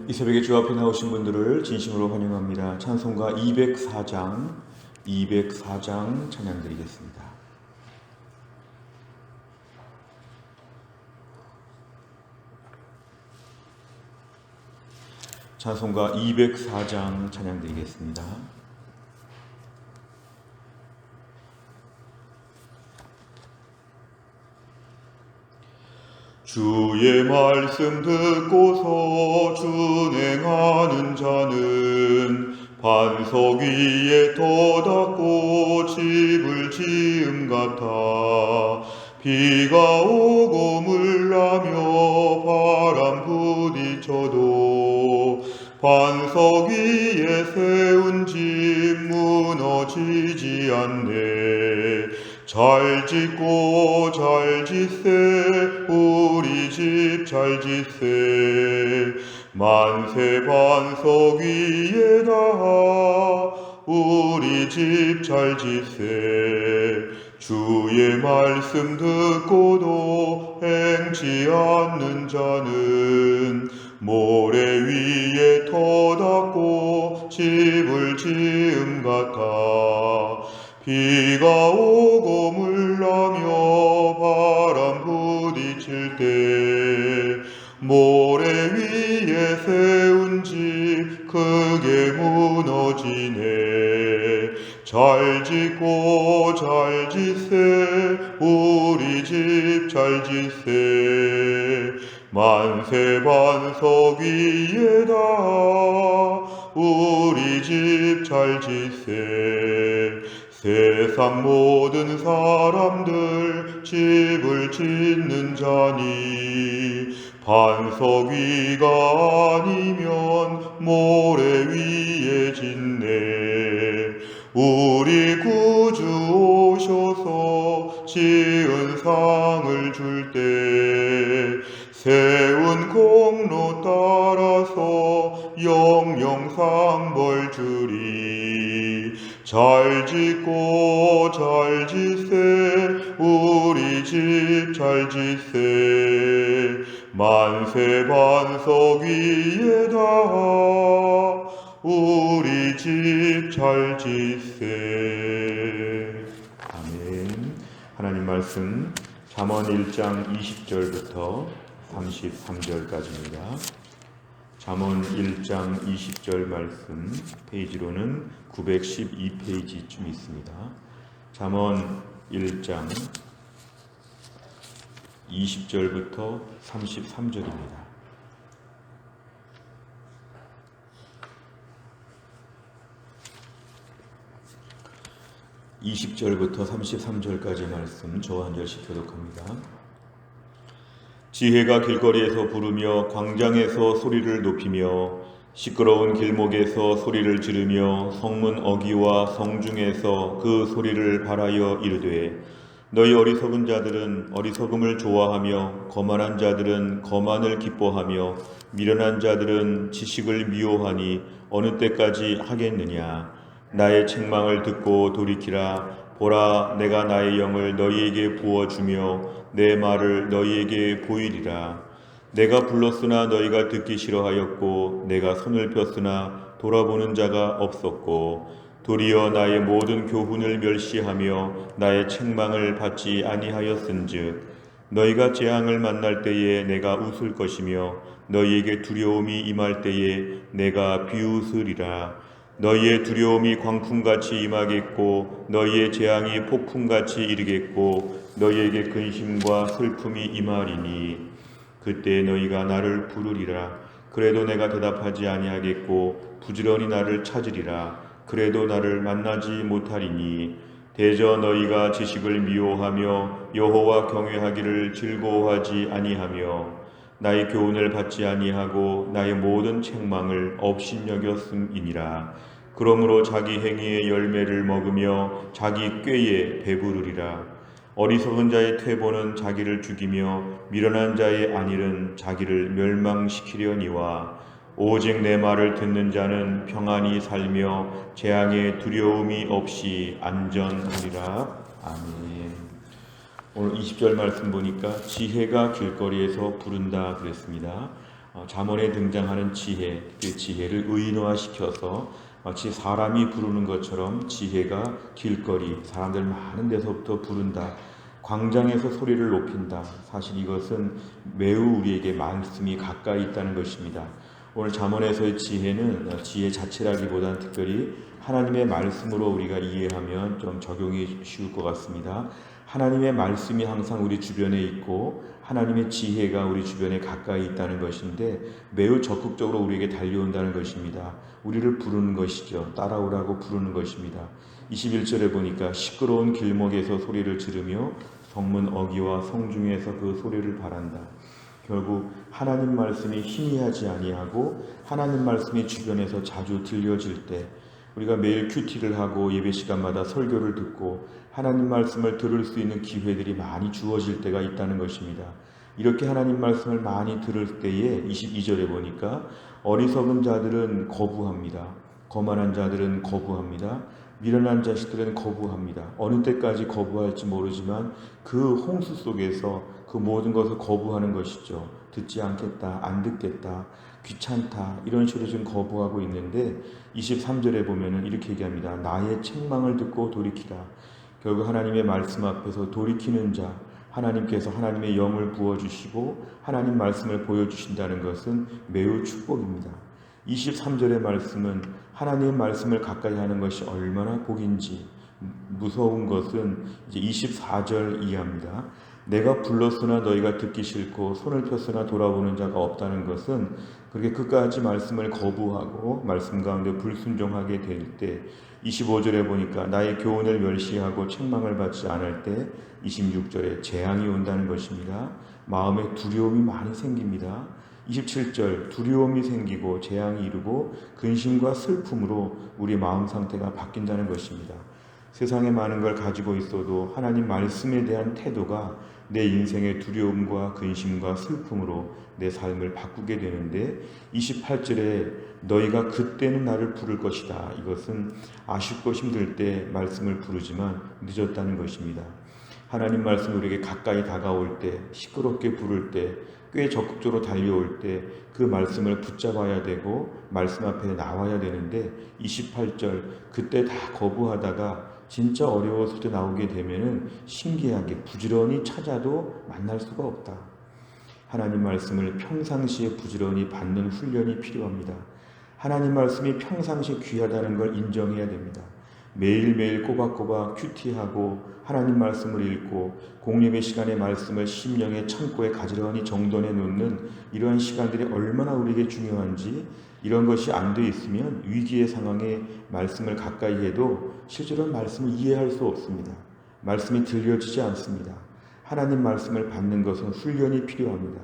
이 새벽에 주 앞에 나오신 분들을 진심으로 환영합니다. 찬송가 204장 찬양 드리겠습니다. 찬송가 204장 찬양 드리겠습니다. 주의 말씀 듣고서 준행하는 자는 반석 위에 터닫고 집을 지음 같아. 비가 오고 물나며 바람 부딪혀도 반석 위에 세운 집 무너지지 않네. 잘 짓고 잘 짓세, 우리 집 잘 짓세. 만세 반석 위에다 우리 집 잘 짓세. 주의 말씀 듣고도 행치 않는 자는 모래 위에 터닫고 집을 지음 같아. 비가 오고 물나며 바람 부딪힐 때 모래 위에 세운 집 크게 무너지네. 잘 짓고 잘 짓세, 우리 집 잘 짓세. 만세 반석 위에다 우리 집 잘 짓세. 세상 모든 사람들 집을 짓는 자니 반석 위가 아니면 모래 위에 짓네. 우리 구주 오셔서 지은 상을 줄 때 세운 공로 따라서 영영 상 벌 주리. 잘 짓고 잘 짓세, 우리 집 잘 짓세. 만세 반석 위에다 우리 집 잘 짓세. 아멘. 하나님 말씀 잠언 1장 20절부터 33절까지입니다. 잠언 1장 20절 말씀 페이지로는 912페이지쯤 있습니다. 잠언 1장 20절부터 33절입니다. (20절부터) 33절까지 말씀 저 한 절씩 교독합니다. 지혜가 길거리에서 부르며 광장에서 소리를 높이며 시끄러운 길목에서 소리를 지르며 성문 어귀와 성중에서 그 소리를 발하여 이르되 너희 어리석은 자들은 어리석음을 좋아하며 거만한 자들은 거만을 기뻐하며 미련한 자들은 지식을 미워하니 어느 때까지 하겠느냐. 나의 책망을 듣고 돌이키라. 보라, 내가 나의 영을 너희에게 부어주며 내 말을 너희에게 보이리라. 내가 불렀으나 너희가 듣기 싫어하였고 내가 손을 폈으나 돌아보는 자가 없었고 도리어 나의 모든 교훈을 멸시하며 나의 책망을 받지 아니하였은즉 너희가 재앙을 만날 때에 내가 웃을 것이며 너희에게 두려움이 임할 때에 내가 비웃으리라. 너희의 두려움이 광풍같이 임하겠고 너희의 재앙이 폭풍같이 이르겠고 너희에게 근심과 슬픔이 임하리니 그때 너희가 나를 부르리라. 그래도 내가 대답하지 아니하겠고 부지런히 나를 찾으리라. 그래도 나를 만나지 못하리니 대저 너희가 지식을 미워하며 여호와 경외하기를 즐거워하지 아니하며 나의 교훈을 받지 아니하고 나의 모든 책망을 업신여겼음이니라. 그러므로 자기 행위의 열매를 먹으며 자기 꾀에 배부르리라. 어리석은 자의 퇴보는 자기를 죽이며 미련한 자의 안일은 자기를 멸망시키려니와 오직 내 말을 듣는 자는 평안히 살며 재앙의 두려움이 없이 안전하리라. 아멘. 오늘 20절 말씀 보니까 지혜가 길거리에서 부른다 그랬습니다. 잠언에 등장하는 지혜, 그 지혜를 의인화시켜서 마치 사람이 부르는 것처럼 지혜가 길거리, 사람들 많은 데서부터 부른다. 광장에서 소리를 높인다. 사실 이것은 매우 우리에게 말씀이 가까이 있다는 것입니다. 오늘 잠언에서의 지혜는 지혜 자체라기보다는 특별히 하나님의 말씀으로 우리가 이해하면 좀 적용이 쉬울 것 같습니다. 하나님의 말씀이 항상 우리 주변에 있고 하나님의 지혜가 우리 주변에 가까이 있다는 것인데 매우 적극적으로 우리에게 달려온다는 것입니다. 우리를 부르는 것이죠. 따라오라고 부르는 것입니다. 21절에 보니까 시끄러운 길목에서 소리를 지르며 성문 어귀와 성중에서 그 소리를 바란다. 결국 하나님 말씀이 희미하지 아니하고 하나님 말씀이 주변에서 자주 들려질 때 우리가 매일 큐티를 하고 예배 시간마다 설교를 듣고 하나님 말씀을 들을 수 있는 기회들이 많이 주어질 때가 있다는 것입니다. 이렇게 하나님 말씀을 많이 들을 때에 22절에 보니까 어리석은 자들은 거부합니다. 거만한 자들은 거부합니다. 미련한 자식들은 거부합니다. 어느 때까지 거부할지 모르지만 그 홍수 속에서 그 모든 것을 거부하는 것이죠. 듣지 않겠다, 안 듣겠다, 귀찮다 이런 식으로 지금 거부하고 있는데 23절에 보면은 이렇게 얘기합니다. 나의 책망을 듣고 돌이키라. 결국 하나님의 말씀 앞에서 돌이키는 자, 하나님께서 하나님의 영을 부어주시고 하나님 말씀을 보여주신다는 것은 매우 축복입니다. 23절의 말씀은 하나님의 말씀을 가까이 하는 것이 얼마나 복인지, 무서운 것은 이제 24절 이하입니다. 내가 불렀으나 너희가 듣기 싫고 손을 폈으나 돌아보는 자가 없다는 것은 그렇게 끝까지 말씀을 거부하고 말씀 가운데 불순종하게 될 때 25절에 보니까 나의 교훈을 멸시하고 책망을 받지 않을 때 26절에 재앙이 온다는 것입니다. 마음에 두려움이 많이 생깁니다. 27절 두려움이 생기고 재앙이 이르고 근심과 슬픔으로 우리 마음 상태가 바뀐다는 것입니다. 세상에 많은 걸 가지고 있어도 하나님 말씀에 대한 태도가 내 인생의 두려움과 근심과 슬픔으로 내 삶을 바꾸게 되는데 28절에 너희가 그때는 나를 부를 것이다. 이것은 아쉽고 힘들 때 말씀을 부르지만 늦었다는 것입니다. 하나님 말씀이 우리에게 가까이 다가올 때, 시끄럽게 부를 때, 꽤 적극적으로 달려올 때 그 말씀을 붙잡아야 되고 말씀 앞에 나와야 되는데 28절 그때 다 거부하다가 진짜 어려웠을 때 나오게 되면은 신기하게 부지런히 찾아도 만날 수가 없다. 하나님 말씀을 평상시에 부지런히 받는 훈련이 필요합니다. 하나님 말씀이 평상시에 귀하다는 걸 인정해야 됩니다. 매일매일 꼬박꼬박 큐티하고 하나님 말씀을 읽고 공예배 시간의 말씀을 심령의 창고에 가지런히 정돈해 놓는 이러한 시간들이 얼마나 우리에게 중요한지 이런 것이 안 돼 있으면 위기의 상황에 말씀을 가까이 해도 실제로 말씀을 이해할 수 없습니다. 말씀이 들려지지 않습니다. 하나님 말씀을 받는 것은 훈련이 필요합니다.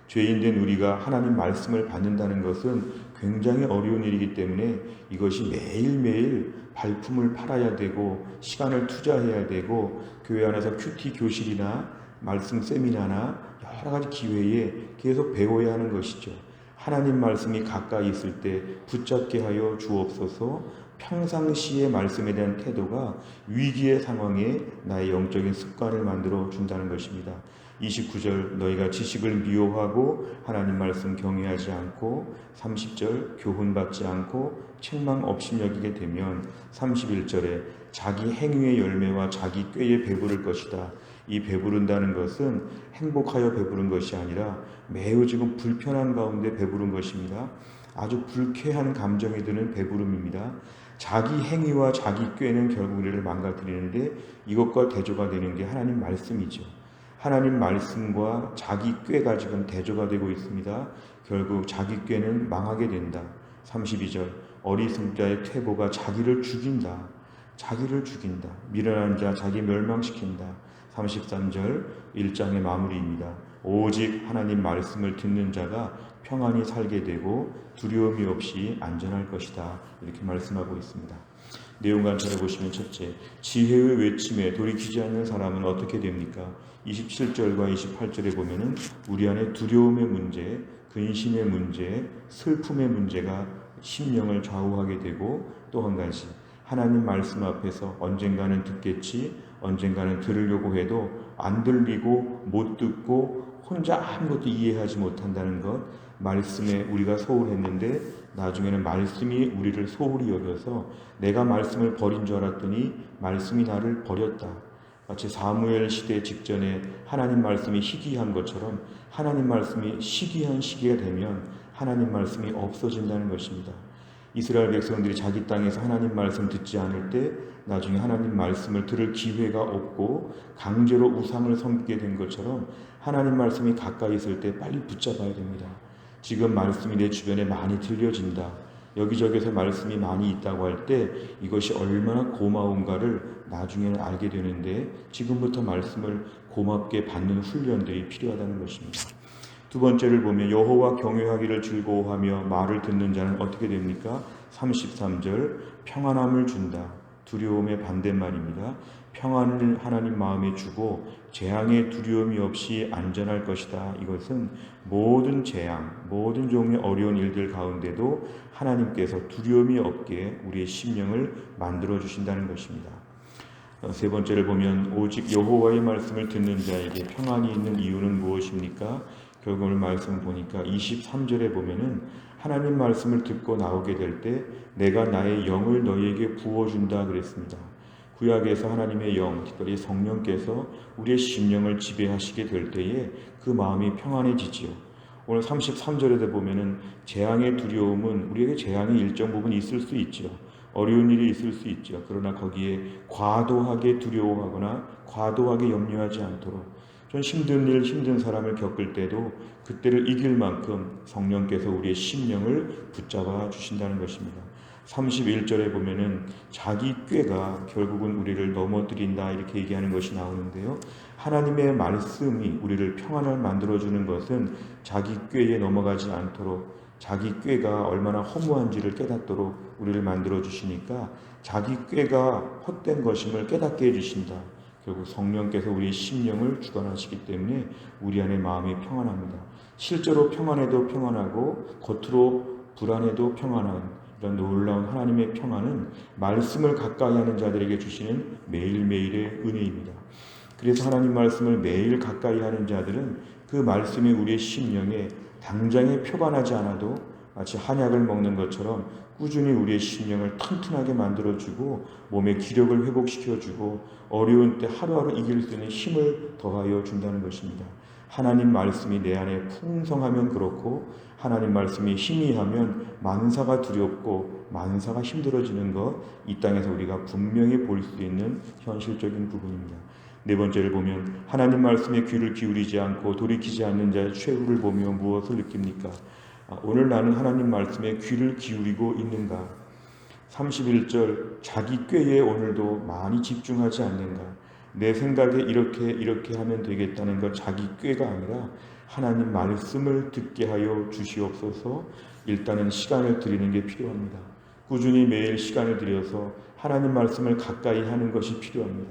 죄인된 우리가 하나님 말씀을 받는다는 것은 굉장히 어려운 일이기 때문에 이것이 매일매일 발품을 팔아야 되고 시간을 투자해야 되고 교회 안에서 큐티 교실이나 말씀 세미나나 여러 가지 기회에 계속 배워야 하는 것이죠. 하나님 말씀이 가까이 있을 때 붙잡게 하여 주옵소서. 평상시의 말씀에 대한 태도가 위기의 상황에 나의 영적인 습관을 만들어 준다는 것입니다. 29절 너희가 지식을 미워하고 하나님 말씀 경외하지 않고 30절 교훈받지 않고 책망 없이 여기게 되면 31절에 자기 행위의 열매와 자기 꾀에 배부를 것이다. 이 배부른다는 것은 행복하여 배부른 것이 아니라 매우 지금 불편한 가운데 배부른 것입니다. 아주 불쾌한 감정이 드는 배부름입니다. 자기 행위와 자기 꾀는 결국 우리를 망가뜨리는데 이것과 대조가 되는 게 하나님 말씀이죠. 하나님 말씀과 자기 꾀가 지금 대조가 되고 있습니다. 결국 자기 꾀는 망하게 된다. 32절 어리석은 자의 퇴보가 자기를 죽인다. 자기를 죽인다. 미련한 자 자기 멸망시킨다. 33절 1장의 마무리입니다. 오직 하나님 말씀을 듣는 자가 평안히 살게 되고 두려움이 없이 안전할 것이다. 이렇게 말씀하고 있습니다. 내용 관찰해 보시면 첫째, 지혜의 외침에 돌이키지 않는 사람은 어떻게 됩니까? 27절과 28절에 보면은 우리 안에 두려움의 문제, 근심의 문제, 슬픔의 문제가 심령을 좌우하게 되고 또 한 가지 하나님 말씀 앞에서 언젠가는 듣겠지, 언젠가는 들으려고 해도 안 들리고 못 듣고 혼자 아무것도 이해하지 못한다는 것, 말씀에 우리가 소홀했는데 나중에는 말씀이 우리를 소홀히 여겨서 내가 말씀을 버린 줄 알았더니 말씀이 나를 버렸다. 마치 사무엘 시대 직전에 하나님 말씀이 희귀한 것처럼 하나님 말씀이 시기한 시기가 되면 하나님 말씀이 없어진다는 것입니다. 이스라엘 백성들이 자기 땅에서 하나님 말씀 듣지 않을 때 나중에 하나님 말씀을 들을 기회가 없고 강제로 우상을 섬기게 된 것처럼 하나님 말씀이 가까이 있을 때 빨리 붙잡아야 됩니다. 지금 말씀이 내 주변에 많이 들려진다. 여기저기서 말씀이 많이 있다고 할 때 이것이 얼마나 고마운가를 나중에는 알게 되는데 지금부터 말씀을 고맙게 받는 훈련들이 필요하다는 것입니다. 두 번째를 보면 여호와 경외하기를 즐거워하며 말을 듣는 자는 어떻게 됩니까? 33절 평안함을 준다. 두려움의 반대말입니다. 평안을 하나님 마음에 주고 재앙의 두려움이 없이 안전할 것이다. 이것은 모든 재앙, 모든 종류의 어려운 일들 가운데도 하나님께서 두려움이 없게 우리의 심령을 만들어 주신다는 것입니다. 세 번째를 보면 오직 여호와의 말씀을 듣는 자에게 평안이 있는 이유는 무엇입니까? 결국 오늘 말씀을 보니까 23절에 보면은 하나님 말씀을 듣고 나오게 될 때 내가 나의 영을 너희에게 부어준다 그랬습니다. 구약에서 하나님의 영, 특별히 성령께서 우리의 심령을 지배하시게 될 때에 그 마음이 평안해지지요. 오늘 33절에도 보면은 재앙의 두려움은 우리에게 재앙이 일정 부분 있을 수 있죠. 어려운 일이 있을 수 있죠. 그러나 거기에 과도하게 두려워하거나 과도하게 염려하지 않도록 좀 힘든 일, 힘든 사람을 겪을 때도 그때를 이길 만큼 성령께서 우리의 심령을 붙잡아 주신다는 것입니다. 31절에 보면은 자기 꾀가 결국은 우리를 넘어뜨린다 이렇게 얘기하는 것이 나오는데요. 하나님의 말씀이 우리를 평안을 만들어주는 것은 자기 꾀에 넘어가지 않도록 자기 꾀가 얼마나 허무한지를 깨닫도록 우리를 만들어 주시니까 자기 꾀가 헛된 것임을 깨닫게 해주신다. 결국 성령께서 우리의 심령을 주관하시기 때문에 우리 안에 마음이 평안합니다. 실제로 평안해도 평안하고 겉으로 불안해도 평안한 이런 놀라운 하나님의 평안은 말씀을 가까이 하는 자들에게 주시는 매일매일의 은혜입니다. 그래서 하나님 말씀을 매일 가까이 하는 자들은 그 말씀이 우리의 심령에 당장에 표관하지 않아도 마치 한약을 먹는 것처럼 꾸준히 우리의 심령을 튼튼하게 만들어주고 몸의 기력을 회복시켜주고 어려운 때 하루하루 이길 수 있는 힘을 더하여 준다는 것입니다. 하나님 말씀이 내 안에 풍성하면 그렇고 하나님 말씀이 희미하면 만사가 두렵고 만사가 힘들어지는 것 이 땅에서 우리가 분명히 볼 수 있는 현실적인 부분입니다. 네 번째를 보면 하나님 말씀에 귀를 기울이지 않고 돌이키지 않는 자의 최후를 보며 무엇을 느낍니까? 오늘 나는 하나님 말씀에 귀를 기울이고 있는가? 31절 자기 꾀에 오늘도 많이 집중하지 않는가? 내 생각에 이렇게 하면 되겠다는 것 자기 꾀가 아니라 하나님 말씀을 듣게 하여 주시옵소서. 일단은 시간을 드리는 게 필요합니다. 꾸준히 매일 시간을 들여서 하나님 말씀을 가까이 하는 것이 필요합니다.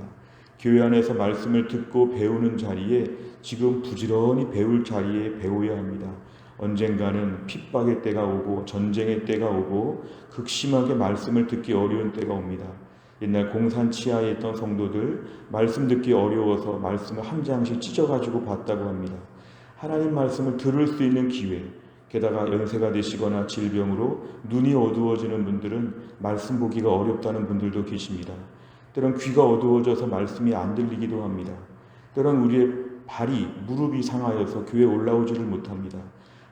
교회 안에서 말씀을 듣고 배우는 자리에 지금 부지런히 배울 자리에 배워야 합니다. 언젠가는 핍박의 때가 오고 전쟁의 때가 오고 극심하게 말씀을 듣기 어려운 때가 옵니다. 옛날 공산 치하에 있던 성도들 말씀 듣기 어려워서 말씀을 한 장씩 찢어가지고 봤다고 합니다. 하나님 말씀을 들을 수 있는 기회, 게다가 연세가 되시거나 질병으로 눈이 어두워지는 분들은 말씀 보기가 어렵다는 분들도 계십니다. 때론 귀가 어두워져서 말씀이 안 들리기도 합니다. 때론 우리의 발이 무릎이 상하여서 교회에 올라오지를 못합니다.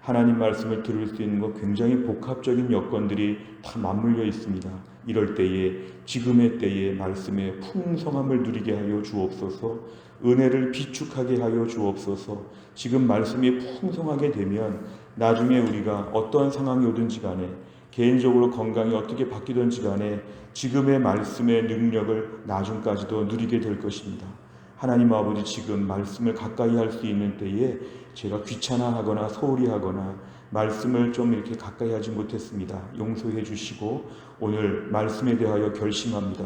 하나님 말씀을 들을 수 있는 것 굉장히 복합적인 여건들이 다 맞물려 있습니다. 이럴 때에 지금의 때에 말씀의 풍성함을 누리게 하여 주옵소서. 은혜를 비축하게 하여 주옵소서. 지금 말씀이 풍성하게 되면 나중에 우리가 어떠한 상황이 오든지 간에 개인적으로 건강이 어떻게 바뀌든지 간에 지금의 말씀의 능력을 나중까지도 누리게 될 것입니다. 하나님 아버지 지금 말씀을 가까이 할 수 있는 때에 제가 귀찮아하거나 소홀히 하거나 말씀을 좀 이렇게 가까이 하지 못했습니다. 용서해 주시고 오늘 말씀에 대하여 결심합니다.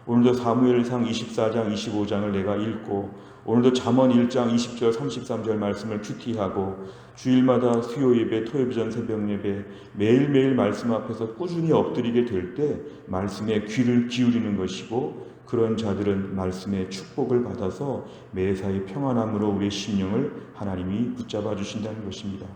오늘도 사무엘상 24장 25장을 내가 읽고 오늘도 잠언 1장 20절 33절 말씀을 큐티하고 주일마다 수요 예배, 토요일전 새벽 예배 매일매일 말씀 앞에서 꾸준히 엎드리게 될 때 말씀에 귀를 기울이는 것이고 그런 자들은 말씀의 축복을 받아서 매사에 평안함으로 우리의 심령을 하나님이 붙잡아 주신다는 것입니다.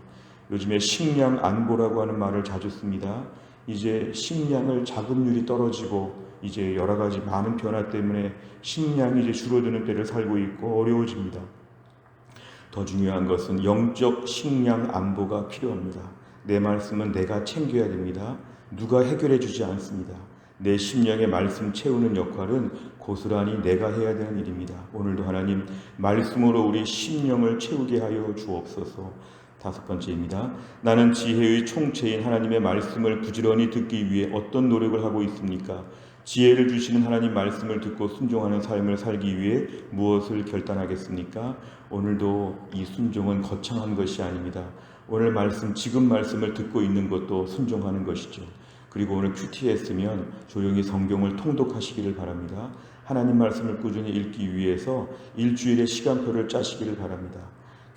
요즘에 식량 안보라고 하는 말을 자주 씁니다. 이제 식량을 자급률이 떨어지고 이제 여러 가지 많은 변화 때문에 식량이 이제 줄어드는 때를 살고 있고 어려워집니다. 더 중요한 것은 영적 식량 안보가 필요합니다. 내 말씀은 내가 챙겨야 됩니다. 누가 해결해 주지 않습니다. 내 심령의 말씀 채우는 역할은 고스란히 내가 해야 되는 일입니다. 오늘도 하나님 말씀으로 우리 심령을 채우게 하여 주옵소서. 다섯 번째입니다. 나는 지혜의 총체인 하나님의 말씀을 부지런히 듣기 위해 어떤 노력을 하고 있습니까? 지혜를 주시는 하나님 말씀을 듣고 순종하는 삶을 살기 위해 무엇을 결단하겠습니까? 오늘도 이 순종은 거창한 것이 아닙니다. 오늘 말씀, 지금 말씀을 듣고 있는 것도 순종하는 것이죠. 그리고 오늘 큐티했으면 조용히 성경을 통독하시기를 바랍니다. 하나님 말씀을 꾸준히 읽기 위해서 일주일의 시간표를 짜시기를 바랍니다.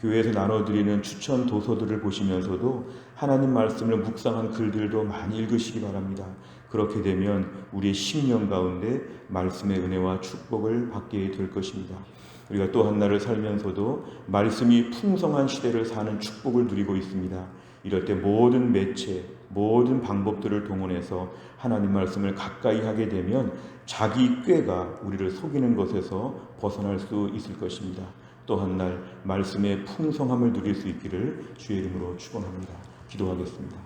교회에서 나눠드리는 추천 도서들을 보시면서도 하나님 말씀을 묵상한 글들도 많이 읽으시기 바랍니다. 그렇게 되면 우리의 심령 가운데 말씀의 은혜와 축복을 받게 될 것입니다. 우리가 또 한 날을 살면서도 말씀이 풍성한 시대를 사는 축복을 누리고 있습니다. 이럴 때 모든 매체, 모든 방법들을 동원해서 하나님 말씀을 가까이 하게 되면 자기 꾀가 우리를 속이는 것에서 벗어날 수 있을 것입니다. 또 한 날 말씀의 풍성함을 누릴 수 있기를 주의 이름으로 축원합니다. 기도하겠습니다.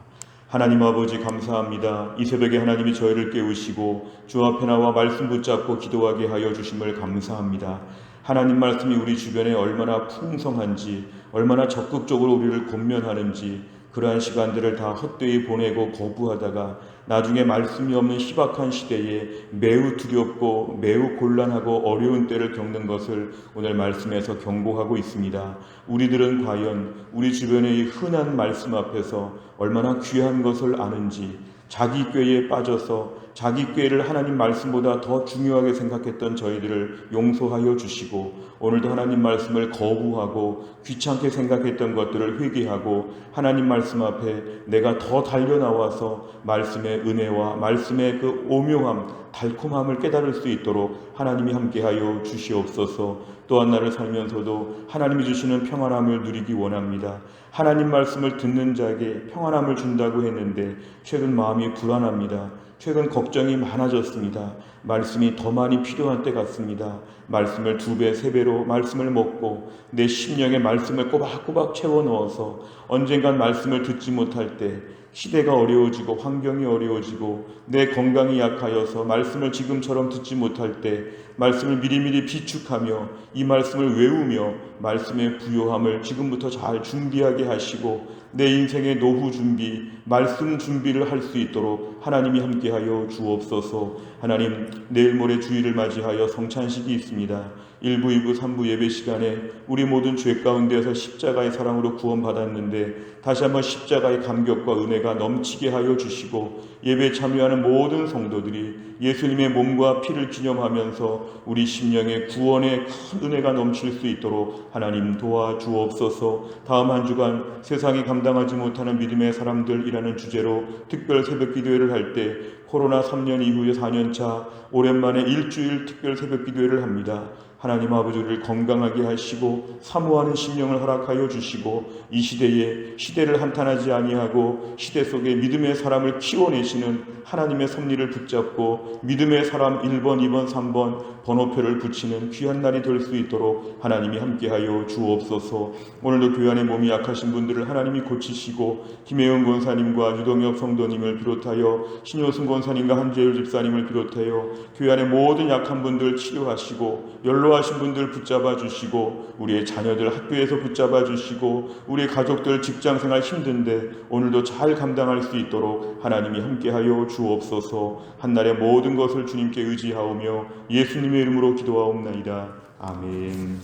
하나님 아버지 감사합니다. 이 새벽에 하나님이 저희를 깨우시고 주 앞에 나와 말씀 붙잡고 기도하게 하여 주심을 감사합니다. 하나님 말씀이 우리 주변에 얼마나 풍성한지, 얼마나 적극적으로 우리를 권면하는지, 그러한 시간들을 다 헛되이 보내고 거부하다가 나중에 말씀이 없는 희박한 시대에 매우 두렵고 매우 곤란하고 어려운 때를 겪는 것을 오늘 말씀에서 경고하고 있습니다. 우리들은 과연 우리 주변의 이 흔한 말씀 앞에서 얼마나 귀한 것을 아는지, 자기 꾀에 빠져서 자기 꾀를 하나님 말씀보다 더 중요하게 생각했던 저희들을 용서하여 주시고, 오늘도 하나님 말씀을 거부하고 귀찮게 생각했던 것들을 회개하고 하나님 말씀 앞에 내가 더 달려나와서 말씀의 은혜와 말씀의 그 오묘함, 달콤함을 깨달을 수 있도록 하나님이 함께하여 주시옵소서. 또한 나를 살면서도 하나님이 주시는 평안함을 누리기 원합니다. 하나님 말씀을 듣는 자에게 평안함을 준다고 했는데 최근 마음이 불안합니다. 최근 걱정이 많아졌습니다. 말씀이 더 많이 필요한 때 같습니다. 말씀을 2배, 3배로 말씀을 먹고 내 심령에 말씀을 꼬박꼬박 채워 넣어서 언젠간 말씀을 듣지 못할 때, 시대가 어려워지고 환경이 어려워지고 내 건강이 약하여서 말씀을 지금처럼 듣지 못할 때 말씀을 미리미리 비축하며 이 말씀을 외우며 말씀의 부요함을 지금부터 잘 준비하게 하시고 내 인생의 노후 준비, 말씀 준비를 할 수 있도록 하나님이 함께하여 주옵소서. 하나님, 내일 모레 주일을 맞이하여 성찬식이 있습니다. 1부, 2부, 3부 예배 시간에 우리 모든 죄 가운데서 십자가의 사랑으로 구원받았는데 다시 한번 십자가의 감격과 은혜가 넘치게 하여 주시고 예배에 참여하는 모든 성도들이 예수님의 몸과 피를 기념하면서 우리 심령의 구원의 큰 은혜가 넘칠 수 있도록 하나님 도와주옵소서. 다음 한 주간 세상이 감당하지 못하는 믿음의 사람들이라는 주제로 특별 새벽 기도회를 할 때 코로나 3년 이후에 4년차 오랜만에 일주일 특별 새벽 기도회를 합니다. 하나님 아버지 우리를 건강하게 하시고 사모하는 심령을 허락하여 주시고 이 시대를 한탄하지 아니하고 시대 속에 믿음의 사람을 키워내시는 하나님의 섭리를 붙잡고 믿음의 사람 1번, 2번, 3번 번호표를 붙이는 귀한 날이 될 수 있도록 하나님이 함께하여 주옵소서. 오늘도 교회 안에 몸이 약하신 분들을 하나님이 고치시고 김혜영 권사님과 유동혁 성도님을 비롯하여 신효승 권사님과 한재율 집사님을 비롯하여 교회 안에 모든 약한 분들 치료하시고 연로하신 분들 붙잡아 주시고 우리의 자녀들 학교에서 붙잡아 주시고 우리의 가족들 직장생활 힘든데 오늘도 잘 감당할 수 있도록 하나님이 함께하여 주옵소서. 한날의 모든 것을 주님께 의지하오며 예수님의 이름으로 기도하옵나이다. 아멘.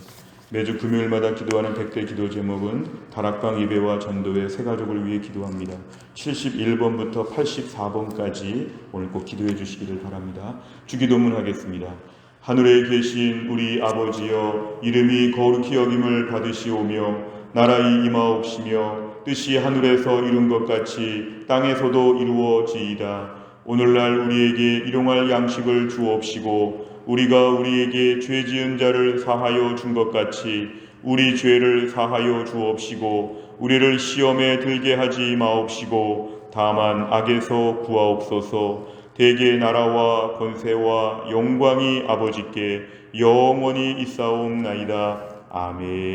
매주 금요일마다 기도하는 100대 기도 제목은 다락방 예배와 전도회 새 가족을 위해 기도합니다. 71번부터 84번까지 오늘 꼭 기도해 주시기를 바랍니다. 주기도문 하겠습니다. 하늘에 계신 우리 아버지여, 이름이 거룩히 여김을 받으시오며 나라의 임하옵시며 뜻이 하늘에서 이룬 것 같이 땅에서도 이루어지이다. 오늘날 우리에게 일용할 양식을 주옵시고 우리가 우리에게 죄 지은 자를 사하여 준 것 같이 우리 죄를 사하여 주옵시고 우리를 시험에 들게 하지 마옵시고 다만 악에서 구하옵소서. 대개 나라와 권세와 영광이 아버지께 영원히 있사옵나이다. 아멘.